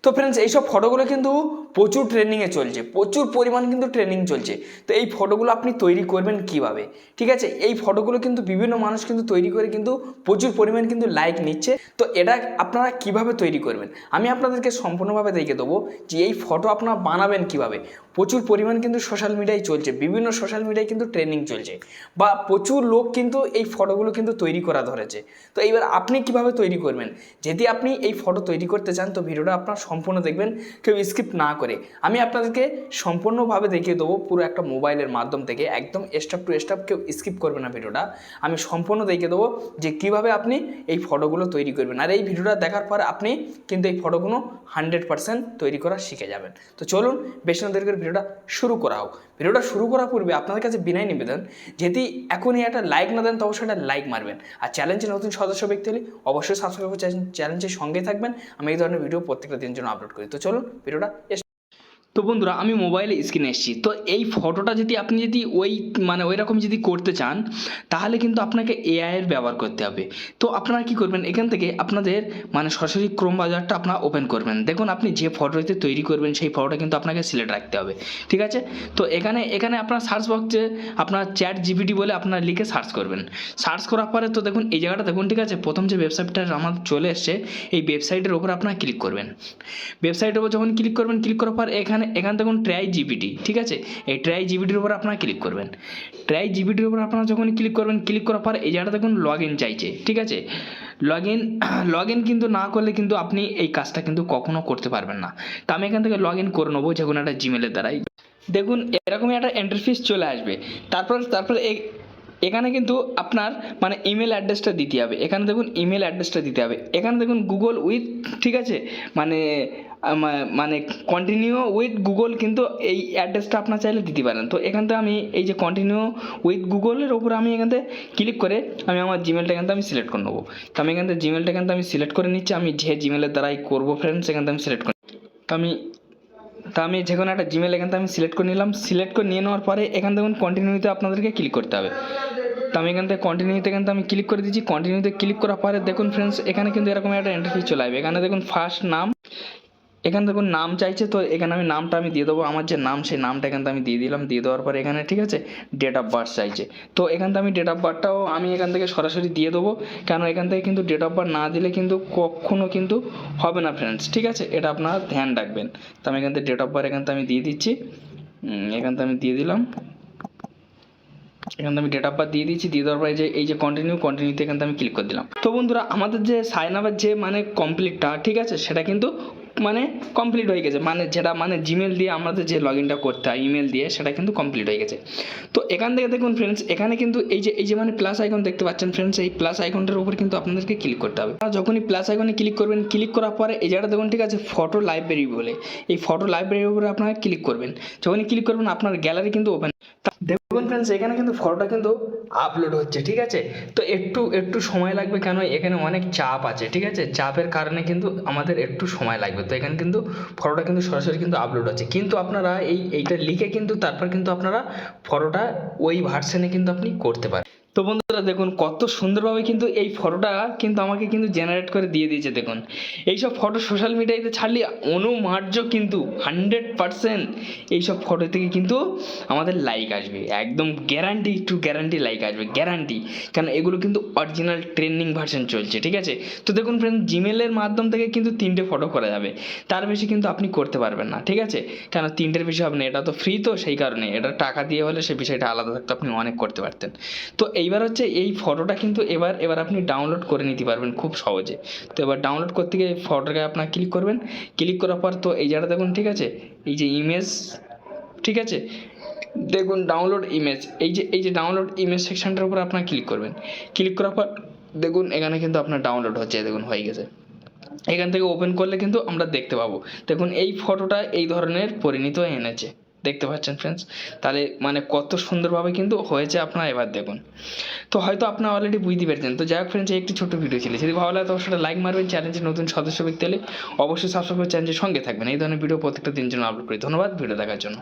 তো ফ্রেন্ডস এইসব ফটোগুলো কিন্তু প্রচুর ট্রেন্ডিংয়ে চলছে, প্রচুর পরিমাণ কিন্তু ট্রেন্ডিং চলছে। তো এই ফটোগুলো আপনি তৈরি করবেন কিভাবে, ঠিক আছে? এই ফটোগুলো কিন্তু বিভিন্ন মানুষ কিন্তু তৈরি করে কিন্তু প্রচুর পরিমাণ কিন্তু লাইক নিচ্ছে। তো এটা আপনারা কিভাবে তৈরি করবেন আমি আপনাদেরকে সম্পূর্ণভাবে দেখিয়ে দেবো যে এই ফটো আপনারা বানাবেন কিভাবে। প্রচুর পরিমাণ কিন্তু সোশ্যাল মিডিয়ায় চলছে, বিভিন্ন সোশ্যাল মিডিয়ায় কিন্তু ট্রেন্ডিং চলছে, বা প্রচুর লোক কিন্তু এই ফটোগুলো কিন্তু তৈরি করা ধরেছে। তো এইবার আপনি কিভাবে তৈরি করবেন, যদি আপনি এই ফটো তৈরি করতে চান তো ভিডিওটা আপনার সম্পূর্ণ দেখবেন, কেউ স্কিপ না করে। আমি আপনাদেরকে সম্পূর্ণভাবে দেখিয়ে দেবো পুরো একটা মোবাইলের মাধ্যম থেকে, একদম স্টেপ টু স্টেপ, কেউ স্কিপ করবে না ভিডিওটা। আমি সম্পূর্ণ দেখিয়ে দেবো যে কীভাবে আপনি এই ফটোগুলো তৈরি করবেন, আর এই ভিডিওটা দেখার পর আপনি কিন্তু এই ফটোগুলো 100% তৈরি করা শিখে যাবেন। তো চলুন বেশি না দেরি করে ভিডিওটা শুরু করা হোক। ভিডিওটা শুরু করার পূর্বে আপনাদের কাছে বিনয় নিবেদন, যদি এখনই একটা লাইক না দেন তো অবশ্যই একটা লাইক মারবেন, আর চ্যালেঞ্জে নতুন সদস্য ব্যক্তি হলে অবশ্যই সাবস্ক্রাইব করে চ্যালেঞ্জের সঙ্গে থাকবেন। আমি এই ধরনের ভিডিও প্রত্যেকটা দিনের জন্য আপলোড করি। তো চলুন ভিডিওটা। তো বন্ধুরা আমি মোবাইলে স্ক্রিনে এসেছি। তো এই ফটোটা যদি আপনি যদি ওই রকম যদি করতে চান তাহলে কিন্তু আপনাকে এআইয়ের ব্যবহার করতে হবে। তো আপনারা কি করবেন, এখান থেকে আপনাদের সরাসরি ক্রোম ব্রাউজারটা আপনারা ওপেন করবেন। দেখুন আপনি যে ফটোতে তৈরি করবেন সেই ফটোটা কিন্তু আপনাকে সিলেক্ট রাখতে হবে, ঠিক আছে? তো এখানে আপনার সার্চ বক্সে আপনার চ্যাট জিপিটি বলে আপনারা লিখে সার্চ করবেন। সার্চ করার পরে তো দেখুন এই জায়গাটা দেখুন, ঠিক আছে? প্রথম যে ওয়েবসাইটটা আমার চলে এসছে এই ওয়েবসাইটের উপর আপনারা ক্লিক করবেন। ওয়েবসাইটের উপর যখন ক্লিক করবেন, ক্লিক করার পর এখানে দেখুন ট্রাই জিপিটি, ঠিক আছে? এই ট্রাই জিপিটির উপর আপনারা ক্লিক করবেন। ট্রাই জিপিটির উপর আপনারা যখন ক্লিক করবেন, ক্লিক করার পর এই জায়গাটা দেখুন লগ ইন চাইছে, ঠিক আছে? লগ ইন কিন্তু না করলে কিন্তু আপনি এই কাজটা কিন্তু কখনো করতে পারবেন না। তো আমি এখান থেকে লগ ইন করে নেবো যে কোনো একটা জিমেলের দ্বারাই। দেখুন এরকমই একটা ইন্টারফেস চলে আসবে। তারপর এখানে কিন্তু আপনার ইমেল অ্যাড্রেসটা দিতে হবে। এখানে দেখুন ইমেল অ্যাড্রেসটা দিতে হবে। এখানে দেখুন গুগল উইথ, ঠিক আছে? কন্টিনিউ উইথ গুগল কিন্তু এই অ্যাড্রেসটা আপনার চাইলে দিতে পারেন। তো এখান থেকে আমি এই যে কন্টিনিউ উইথ গুগলের ওপর আমি এখান থেকে ক্লিক করে আমি আমার জিমেলটা এখান থেকে আমি সিলেক্ট করে নেবো। তো আমি এখান থেকে জিমেলটা এখান থেকে আমি সিলেক্ট করে নিচ্ছি। আমি যে জিমেলের দ্বারাই করবো ফ্রেন্ডস এখান থেকে আমি সিলেক্ট করি। তো আমি যে কোনো একটা জিমেল এখান থেকে আমি সিলেক্ট করে নিলাম। সিলেক্ট করে নিয়ে নেওয়ার পরে এখান থেকে কন্টিনিউতে আপনাদেরকে ক্লিক করতে হবে। তো আমি এখান থেকে কন্টিনিউতে আমি ক্লিক করে দিচ্ছি। কন্টিনিউতে ক্লিক করার পরে দেখুন ফ্রেন্ডস এখানে কিন্তু এরকম একটা ইন্টারফেস চলে আসবে। এখানে দেখুন ফার্স্ট নাম, এখানে দেখুন নাম চাইছে। তো এখানে আমি নামটা আমি দিয়ে দেবো, আমার যে নাম সেই নামটা এখান থেকে আমি দিয়ে দিলাম। দিয়ে দেওয়ার পরে এখানে, ঠিক আছে, ডেট অফ বার্থ চাইছে। তো এখান থেকে আমি ডেট অফ বার্থটাও আমি এখান থেকে সরাসরি দিয়ে দেবো, কেন এখান থেকে কিন্তু ডেট অফ বার্থ না দিলে কিন্তু কখনো কিন্তু হবে না ফ্রেন্ডস, ঠিক আছে? এটা আপনারা ধ্যান রাখবেন। তো আমি এখান থেকে ডেট অফ বার্থ এখান থেকে আমি দিয়ে দিচ্ছি। এখান থেকে আমি দিয়ে দিলাম। এখান থেকে আমি ডেট অফ বার্থ দিয়ে দিচ্ছি। দিয়ে দেওয়ার পরে এই যে কন্টিনিউতে এখান থেকে আমি ক্লিক করে দিলাম। তো বন্ধুরা আমাদের যে সাইন আপের যে কমপ্লিটটা, ঠিক আছে, সেটা কিন্তু কমপ্লিট হয়ে গেছে। যেটা জিমেল দিয়ে আমাদের যে লগ ইনটা করতে হয় ইমেল দিয়ে, সেটা কিন্তু কমপ্লিট হয়ে গেছে। তো এখান থেকে দেখুন ফ্রেন্ডস এখানে কিন্তু এই যে প্লাস আইকন দেখতে পাচ্ছেন ফ্রেন্ডস, এই প্লাস আইকনটার উপর কিন্তু আপনাদেরকে ক্লিক করতে হবে। যখনই প্লাস আইকনে ক্লিক করবেন, ক্লিক করার পরে এই জায়গাটা দেখুন, ঠিক আছে, ফটো লাইব্রেরি বলে, এই ফটো লাইব্রেরির উপরে আপনারা ক্লিক করবেন। যখনই ক্লিক করবেন আপনার গ্যালারি কিন্তু ওপেন। দেখুন ফ্রেন্ডস এখানে কিন্তু ফটোটা কিন্তু আপলোড হচ্ছে, ঠিক আছে? তো একটু সময় লাগবে, কেন এখানে অনেক চাপ আছে, ঠিক আছে? চাপের কারণে কিন্তু আমাদের একটু সময় লাগবে। তো এখানে কিন্তু ফটোটা কিন্তু সরাসরি কিন্তু আপলোড হচ্ছে, কিন্তু আপনারা এইটা লিখে কিন্তু তারপর কিন্তু আপনারা ফটোটা ওই ভার্সনে কিন্তু আপনি করতে পারেন। তো বন্ধুরা দেখুন কত সুন্দরভাবে কিন্তু এই ফটোটা কিন্তু আমাকে কিন্তু জেনারেট করে দিয়ে দিয়েছে। দেখুন এইসব ফটো সোশ্যাল মিডিয়াতে ছাড়লে অনুমার্য কিন্তু 100% এইসব ফটো থেকে কিন্তু আমাদের লাইক আসবে, একদম গ্যারান্টি লাইক আসবে, গ্যারান্টি। কেন এগুলো কিন্তু অরিজিনাল ট্রেন্ডিং ভার্সন চলছে, ঠিক আছে? তো দেখুন ফ্রেন্ড জিমেলের মাধ্যম থেকে কিন্তু 3টে ফটো করা যাবে, তার বেশি কিন্তু আপনি করতে পারবেন না, ঠিক আছে? কেন 3টের বেশি হবে না, এটা তো ফ্রি, তো সেই কারণে এটা টাকা দিয়ে হলে সে বিষয়টা আলাদা থাকতো, আপনি অনেক করতে পারতেন। তো এইবার হচ্ছে এই ফটোটা কিন্তু এবার আপনি ডাউনলোড করে নিতে পারবেন খুব সহজে। তো এবার ডাউনলোড করতে গিয়ে ফটোটাকে আপনার ক্লিক করবেন। ক্লিক করার পর তো এই জায়গাটা দেখুন, ঠিক আছে, এই যে ইমেজ, ঠিক আছে, দেখুন ডাউনলোড ইমেজ, এই যে ডাউনলোড ইমেজ সেকশনটার উপর আপনার ক্লিক করবেন। ক্লিক করার পর দেখুন এখানে কিন্তু আপনার ডাউনলোড হচ্ছে, দেখুন হয়ে গেছে। এখান থেকে ওপেন করলে কিন্তু আমরা দেখতে পাবো, দেখুন এই ফটোটা এই ধরনের পরিণত এনেছে, দেখতে পাচ্ছেন ফ্রেন্ডস? তাহলে কত সুন্দরভাবে কিন্তু হয়েছে আপনারা এবার দেখুন। তো হয়তো আপনারা অলরেডি বুঝতে পেরেছেন। তো যাই হোক ফ্রেন্ডস, একটি ছোট্ট ভিডিও ছিল, যদি ভালো লাগে তো সেটা লাইক মারবেন। চ্যানেলের নতুন সদস্য ব্যক্তি হলে অবশ্যই সাবস্ক্রাইব করে চ্যানেলের সঙ্গে থাকবেন। এই ধরনের ভিডিও প্রত্যেকটা দিন জন্য আপলোড করি। ধন্যবাদ ভিডিও দেখার জন্য।